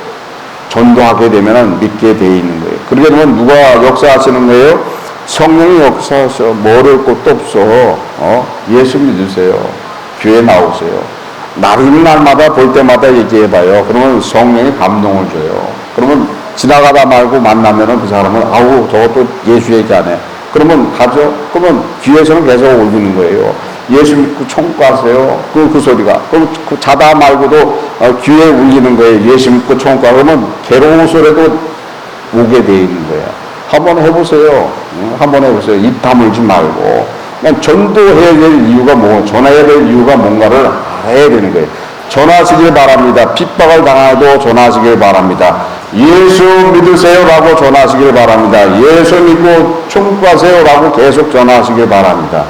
전도하게 되면 믿게 돼 있는 거예요. 그렇게 되면 누가 역사하시는 거예요? 성령이 역사하셔. 모를 것도 없어. 예수 믿으세요. 교회 나오세요. 날마다 볼 때마다 얘기해봐요. 그러면 성령이 감동을 줘요. 그러면 지나가다 말고 만나면은 그 사람은 아우 저것도 예수 얘기하네. 그러면 가죠. 그러면 귀에서는 계속 울리는 거예요. 예수 믿고 천국 가세요. 그 소리가. 그럼 자다 말고도 귀에 울리는 거예요. 예수 믿고 천국 가. 그러면 괴로운 소리도 오게 돼 있는 거예요. 한번 해보세요. 한번 해보세요. 입 다물지 말고. 그냥 전도해야 될 이유가 전해야 될 이유가 뭔가를 알아야 되는 거예요. 전하시길 바랍니다. 핍박을 당해도 전하시길 바랍니다. 예수 믿으세요 라고 전하시길 바랍니다. 예수 믿고 천국 가세요 라고 계속 전하시길 바랍니다.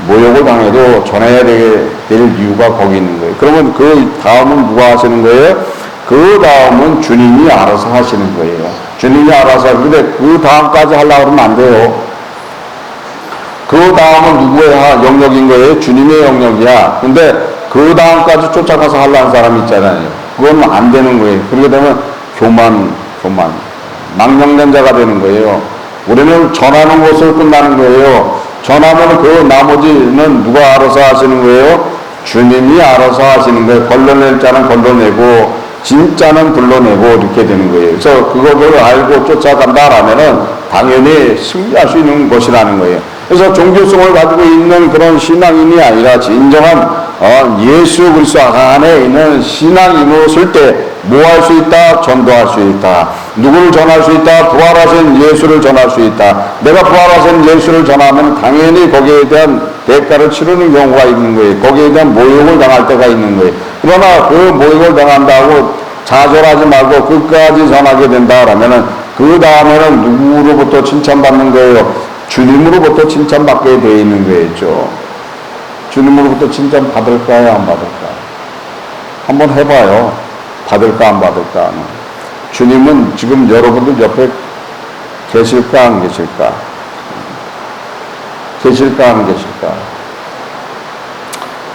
모욕을 당해도 전해야 될 이유가 거기 있는 거예요. 그러면 그 다음은 누가 하시는 거예요? 그 다음은 주님이 알아서 하시는 거예요. 주님이 알아서 하는데 그 다음까지 하려고 그러면 안 돼요. 그 다음은 누구의 영역인 거예요? 주님의 영역이야. 근데 그 다음까지 쫓아가서 하려는 사람이 있잖아요. 그건 안 되는 거예요. 그렇게 되면 교만, 망령된 자가 되는 거예요. 우리는 전하는 것으로 끝나는 거예요. 전하면 그 나머지는 누가 알아서 하시는 거예요? 주님이 알아서 하시는 거예요. 걸러낼 자는 걸러내고 진짜는 불러내고 이렇게 되는 거예요. 그래서 그것을 알고 쫓아간다라면은 당연히 승리할 수 있는 것이라는 거예요. 그래서 종교성을 가지고 있는 그런 신앙인이 아니라 진정한 예수 그리스도 안에 있는 신앙인으로서 때 뭐 할 수 있다? 전도할 수 있다. 누구를 전할 수 있다? 부활하신 예수를 전할 수 있다. 내가 부활하신 예수를 전하면 당연히 거기에 대한 대가를 치르는 경우가 있는 거예요. 거기에 대한 모욕을 당할 때가 있는 거예요. 그러나 그 모욕을 당한다고 좌절하지 말고 끝까지 전하게 된다라면은 그 다음에는 누구로부터 칭찬받는 거예요? 주님으로부터 칭찬받게 되어 있는 거였죠. 주님으로부터 칭찬 받을까요? 안 받을까? 한번 해봐요. 받을까? 안 받을까? 주님은 지금 여러분들 옆에 계실까? 안 계실까? 계실까? 안 계실까?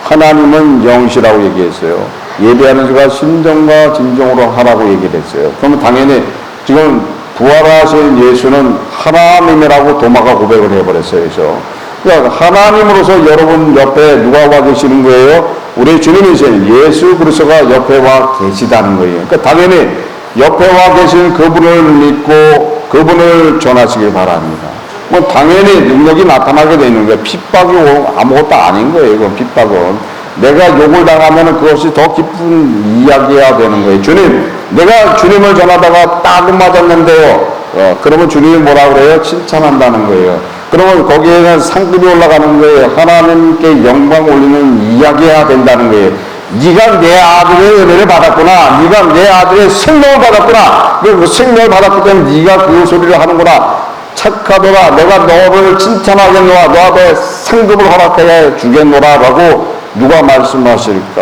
하나님은 영이시라고 얘기했어요. 예배하는 자가 심정과 진정으로 하라고 얘기를 했어요. 그러면 당연히 지금 부활하신 예수는 하나님이라고 도마가 고백을 해버렸어요. 그래서 그러니까 하나님으로서 여러분 옆에 누가 와 계시는 거예요? 우리 주님이신 예수 그리스도가 옆에 와 계시다는 거예요. 그러니까 당연히 옆에 와 계신 그분을 믿고 그분을 전하시길 바랍니다. 뭐 당연히 능력이 나타나게 되는 거예요. 핍박이 아무것도 아닌 거예요. 이건 핍박은. 내가 욕을 당하면 그것이 더 기쁜 이야기가 되는 거예요. 주님, 내가 주님을 전하다가 딱 맞았는데요. 그러면 주님이 뭐라 그래요? 칭찬한다는 거예요. 그러면 거기에는 상급이 올라가는 거예요. 하나님께 영광 올리는 이야기가 된다는 거예요. 네가 내 아들의 은혜를 받았구나. 네가 내 아들의 생명을 받았구나. 그 생명을 받았기 때문에 네가 그 소리를 하는구나. 착하더라. 내가 너를 칭찬하겠노라. 너한테 상급을 허락해 주겠노라. 라고 누가 말씀하실까?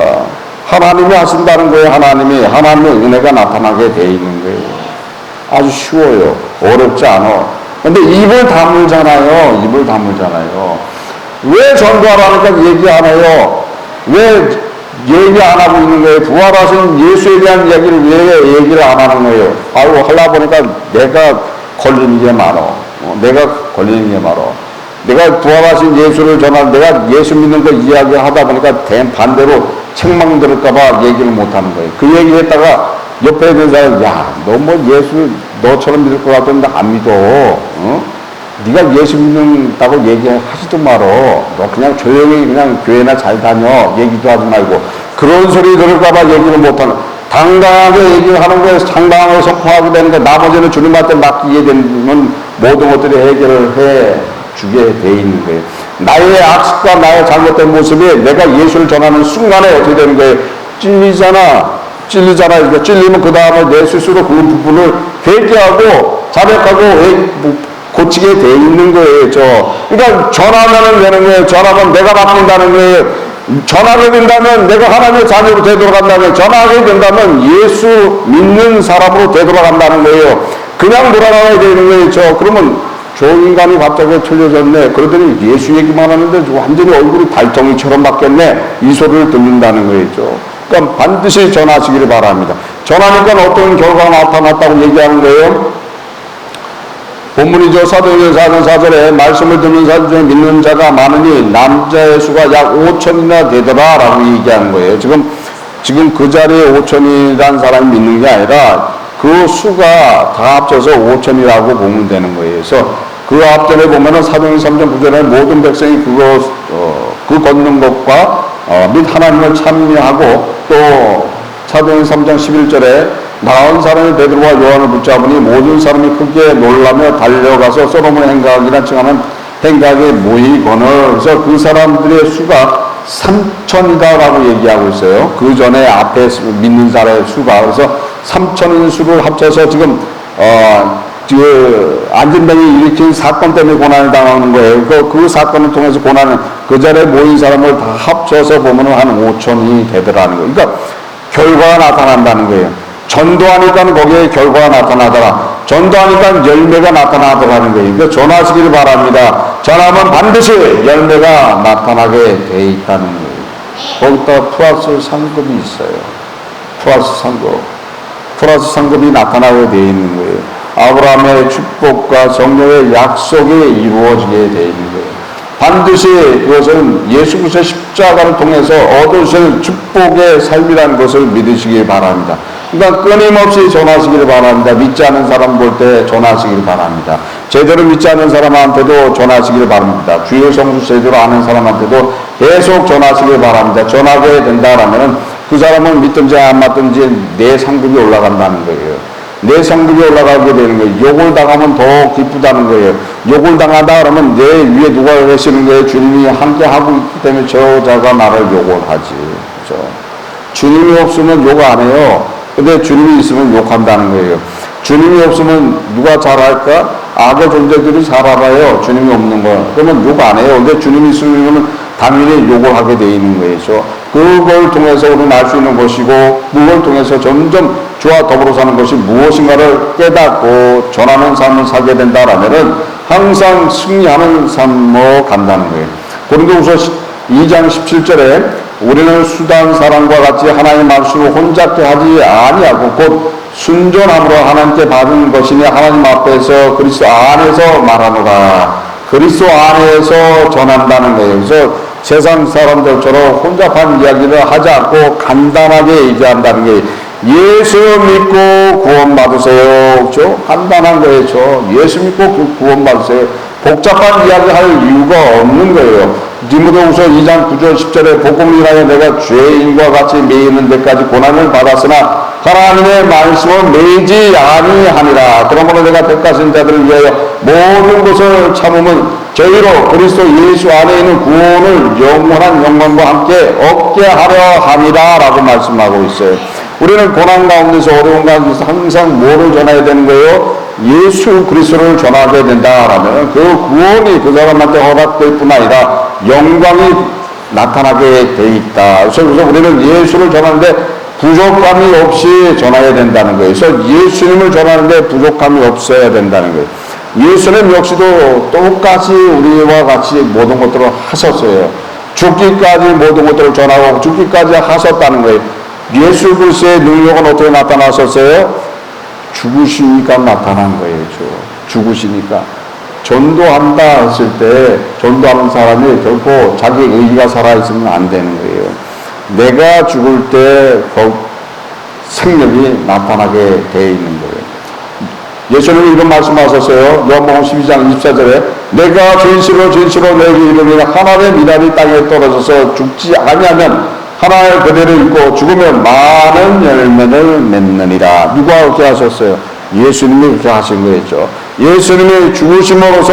하나님이 하신다는 거예요. 하나님의 은혜가 나타나게 돼 있는 거예요. 아주 쉬워요. 어렵지 않아. 근데 입을 다물잖아요. 입을 다물잖아요. 왜 전도하라니까 얘기 안 해요? 왜 얘기 안 하고 있는 거예요? 부활하신 예수에 대한 얘기를 왜 얘기를 안 하는 거예요? 아이고, 하려고 보니까 내가 걸리는 게 많어. 내가 걸리는 게 많어. 내가 부활하신 예수를 전하는, 내가 예수 믿는 거 이야기하다 보니까 반대로 책망 들을까봐 얘기를 못 하는 거예요. 그 얘기 했다가 옆에 있는 사람, 야, 너 뭐 예수 너처럼 믿을 것 같은데 안 믿어. 네가 예수 믿는다고 얘기하지도 말어. 너 그냥 조용히 그냥 교회나 잘 다녀. 얘기도 하지 말고. 그런 소리 들을까봐 얘기를 못하는. 당당하게 얘기를 하는 거에서 당당하게 선포하게 되는 거. 나머지는 주님한테 맡기게 되면 모든 것들이 해결을 해 주게 돼 있는 거예요. 나의 악습과 나의 잘못된 모습이 내가 예수를 전하는 순간에 어떻게 되는 거예요? 찔리잖아. 그러니까 찔리면 그 다음에 내 스스로 그 부분을 회개하고 자백하고 고치게 돼 있는 거예요. 그러니까 전하면 되는 거예요. 전하면 내가 바뀐다는 거예요. 전하게 된다면 내가 하나님의 자녀로 되돌아간다면, 전하게 된다면 예수 믿는 사람으로 되돌아간다는 거예요. 그냥 돌아가야 되는 거예요. 그러면 저 인간이 갑자기 틀려졌네. 그러더니 예수 얘기만 하는데 완전히 얼굴이 달덩이처럼 바뀌었네. 이 소리를 듣는다는 거죠. 그러니까 반드시 전하시기를 바랍니다. 전하니까 어떤 결과가 나타났다고 얘기하는 거예요? 본문이죠. 사도행전 4장 4절에 말씀을 듣는 사람 중에 믿는 자가 많으니 남자의 수가 약 5천이나 되더라 라고 얘기하는 거예요. 지금 그 자리에 5천이라는 사람이 믿는 게 아니라 그 수가 다 합쳐서 5천이라고 보면 되는 거예요. 그래서 그 앞전에 보면은 사도행전 3장 9절에 모든 백성이 그 걷는 것과 및 하나님을 참여하고, 또 사도행전 3장 11절에 나온 사람이 베드로와 요한을 붙잡으니 모든 사람이 크게 놀라며 달려가서 소로몬 행각이라 칭하는 행각에 모이거늘. 그래서 그 사람들의 수가 3천이다라고 얘기하고 있어요. 그 전에 앞에 믿는 사람의 수가. 그래서 3천인 수를 합쳐서 지금 안진뱅이 일으킨 사건 때문에 고난을 당하는 거예요. 그 사건을 통해서 고난을, 그 자리에 모인 사람을 다 합쳐서 보면 한 5천이 되더라는 거예요. 그러니까 결과가 나타난다는 거예요. 전도하니까 거기에 결과가 나타나더라. 전도하니까 열매가 나타나더라는 거예요. 그러니까 전하시기를 바랍니다. 전하면 반드시 열매가 나타나게 돼 있다는 거예요. 거기다 플러스 상급이 있어요. 플러스 상급이 나타나게 돼 있는 거예요. 아브라함의 축복과 성령의 약속이 이루어지게 돼 있는 거예요. 반드시 그것은 예수 그리스도의 십자가를 통해서 얻으실 축복의 삶이라는 것을 믿으시기 바랍니다. 그러니까 끊임없이 전하시기를 바랍니다. 믿지 않은 사람 볼 때 전하시기를 바랍니다. 제대로 믿지 않는 사람한테도 전하시기를 바랍니다. 주의 성수 제대로 아는 사람한테도 계속 전하시기를 바랍니다. 전하게 된다라면 그 사람은 믿든지 안 믿든지 내 상급이 올라간다는 거예요. 내 성벽에 올라가게 되는 거예요. 욕을 당하면 더 기쁘다는 거예요. 욕을 당하다 그러면 내 위에 누가 계시는 거예요? 주님이 함께 하고 있기 때문에 저자가 나를 욕을 하지. 그렇죠? 주님이 없으면 욕 안 해요. 근데 주님이 있으면 욕한다는 거예요. 주님이 없으면 누가 잘할까? 악의 존재들이 잘 알아요. 주님이 없는 거. 그러면 욕 안 해요. 근데 주님이 있으면 당연히 욕을 하게 돼 있는 거죠. 그걸 통해서 우리는 알 수 있는 것이고, 그걸 통해서 점점 주와 더불어 사는 것이 무엇인가를 깨닫고 전하는 삶을 살게 된다라면은 항상 승리하는 삶으로 간다는 거예요. 고린도후서 2장 17절에 우리는 수단 사람과 같이 하나님의 말씀을 혼잡게 하지 아니하고 곧 순전함으로 하나님께 받은 것이니 하나님 앞에서 그리스도 안에서 말하노라. 그리스도 안에서 전한다는 거예요. 그래서 세상 사람들처럼 혼잡한 이야기를 하지 않고 간단하게 얘기한다는 게 예수 믿고 구원받으세요. 그렇죠? 간단한 거예요. 예수 믿고 구원받으세요. 복잡한 이야기 할 이유가 없는 거예요. 디모데후서 2장 9절 10절에 복음이라여 내가 죄인과 같이 매이는 데까지 고난을 받았으나 하나님의 말씀은 매이지 아니하니라. 그러므로 내가 택하신 자들을 위하여 모든 것을 참으면 저희로 그리스도 예수 안에 있는 구원을 영원한 영광과 함께 얻게 하려 함이라 라고 말씀하고 있어요. 우리는 고난 가운데서 어려운 가운데서 항상 뭐를 전해야 되는 거예요? 예수 그리스도를 전하게 된다라면 그 구원이 그 사람한테 허락될 뿐 아니라 영광이 나타나게 돼 있다. 그래서 우리는 예수를 전하는데 부족함이 없이 전해야 된다는 거예요. 그래서 예수님을 전하는데 부족함이 없어야 된다는 거예요. 예수님 역시도 똑같이 우리와 같이 모든 것들을 하셨어요. 죽기까지 모든 것들을 전하고 죽기까지 하셨다는 거예요. 예수 그리스도의 능력은 어떻게 나타나셨어요? 죽으시니까 나타난 거예요. 죽으시니까. 전도한다 했을 때 전도하는 사람이 결코 자기 의지가 살아있으면 안 되는 거예요. 내가 죽을 때 생명이 나타나게 되어 있는 거예요. 예수님이 이런 말씀하셨어요. 요한복음 12장 24절에 내가 진실로 너에게 이르노니 하나의 미랄이 땅에 떨어져서 죽지 아니하면 하나의 그대로 있고 죽으면 많은 열매를 맺느니라. 누가 그렇게 하셨어요? 예수님이 그렇게 하신 거였죠. 예수님이 죽으심으로써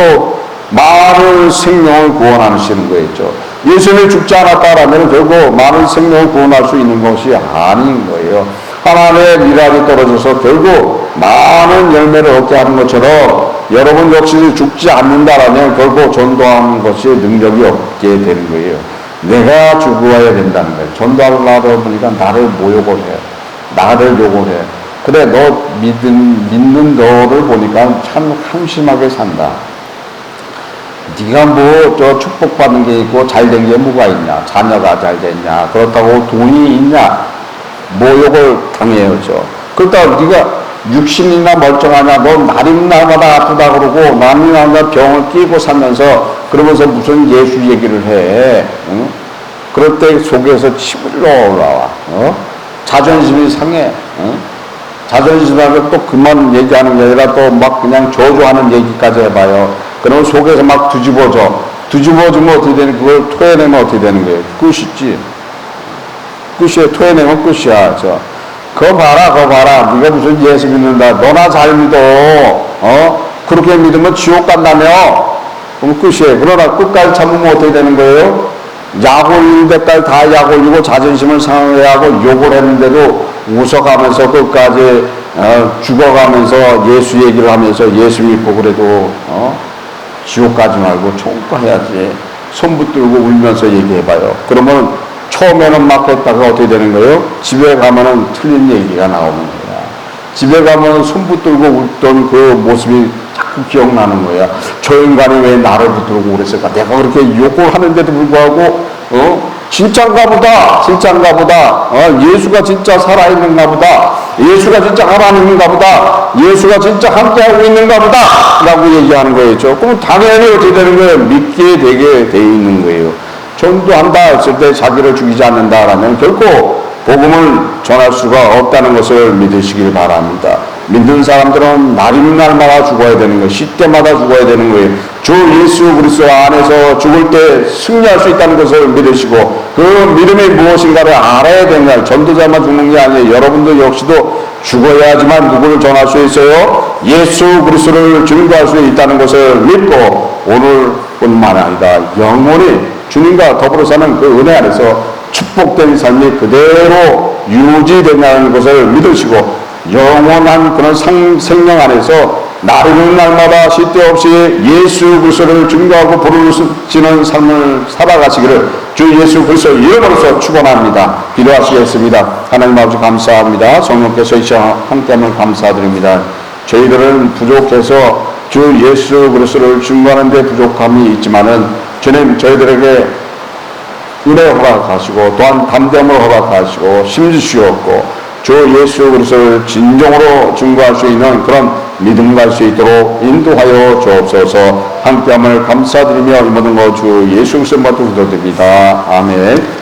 많은 생명을 구원하시는 거였죠. 예수님이 죽지 않았다라면 결국 많은 생명을 구원할 수 있는 것이 아닌 거예요. 하나님의 미랄이 떨어져서 결국 많은 열매를 얻게 하는 것처럼 여러분 역시 죽지 않는다라면 결국 전도하는 것이 능력이 없게 되는 거예요. 내가 죽어야 된다는 거예요. 전도하려다 보니까 나를 모욕을 해. 나를 욕을 해. 그래, 너 믿는 너를 보니까 참 한심하게 산다. 네가 뭐 축복받은 게 있고 잘된 게 뭐가 있냐? 자녀가 잘 됐냐? 그렇다고 돈이 있냐? 모욕을 당해요. 그렇다고 네가 육신이나 멀쩡하냐? 너 날마다 아프다 그러고 날마다 병을 끼고 살면서 그러면서 무슨 예수 얘기를 해? 응? 그럴 때 속에서 치밀러 올라와. 자존심이 상해. 자존심하고 또 그만 얘기하는 게 아니라 또 막 그냥 저주하는 얘기까지 해봐요. 그러면 속에서 막 뒤집어져. 뒤집어지면 어떻게 되는, 그걸 토해내면 어떻게 되는 거예요? 끝이지. 끝이에요. 토해내면 끝이야. 그거 봐라. 네가 무슨 예수 믿는다. 너나 잘 믿어. 그렇게 믿으면 지옥 간다며. 그럼 끝이에요. 그러나 끝까지 참으면 어떻게 되는 거예요? 약 올릴 때까지 다 약 올리고 자존심을 상해하고 욕을 했는데도 웃어가면서 끝까지 죽어가면서 예수 얘기를 하면서 예수 믿고 그래도 지옥 가지 말고 총과해야지. 손 붙들고 울면서 얘기해봐요. 그러면 처음에는 막 했다가 어떻게 되는 거예요? 집에 가면은 틀린 얘기가 나오는 거야. 집에 가면 손 붙들고 웃던 그 모습이 자꾸 기억나는 거야. 저 인간이 왜 나를 붙들고 그랬을까? 내가 그렇게 욕을 하는데도 불구하고 진짜인가 보다. 예수가 진짜 살아있는가 보다. 예수가 진짜 하나님인가 보다. 예수가 진짜 함께하고 있는가 보다. 라고 얘기하는 거예요. 그럼 당연히 어떻게 되는 거예요? 믿게 되게 돼 있는 거예요. 전도한다 했을 때 자기를 죽이지 않는다라면 결코 복음을 전할 수가 없다는 것을 믿으시길 바랍니다. 믿는 사람들은 날이면 날마다 죽어야 되는 거예요. 시때마다 죽어야 되는 거예요. 주 예수 그리스도 안에서 죽을 때 승리할 수 있다는 것을 믿으시고 그 믿음이 무엇인가를 알아야 되는 거예요. 전도자만 죽는 게 아니에요. 여러분도 역시도 죽어야지만 누구를 전할 수 있어요? 예수 그리스도를 증거할 수 있다는 것을 믿고 오늘뿐만 아니라 영원히 주님과 더불어 사는 그 은혜 안에서 축복된 삶이 그대로 유지된다는 것을 믿으시고 영원한 그런 생명 안에서 나르는 날마다 쉴데 없이 예수 그리스도를 증거하고 부르시는 삶을 살아가시기를 주 예수 그리스도 이름으로서 축원합니다. 기도하시겠습니다. 하나님 아버지 감사합니다. 성령께서 이 시간 함께함을 감사드립니다. 저희들은 부족해서 주 예수 그리스도를 증거하는 데 부족함이 있지만은 주님 저희들에게 은혜 허락하시고 또한 담대함을 허락하시고 힘 주시옵고 주 예수 그리스도를 진정으로 증거할 수 있는 그런 믿음 갈 수 있도록 인도하여 주옵소서. 함께함을 감사드리며 이 모든 거 주 예수 그리스도의 기도드립니다. 아멘.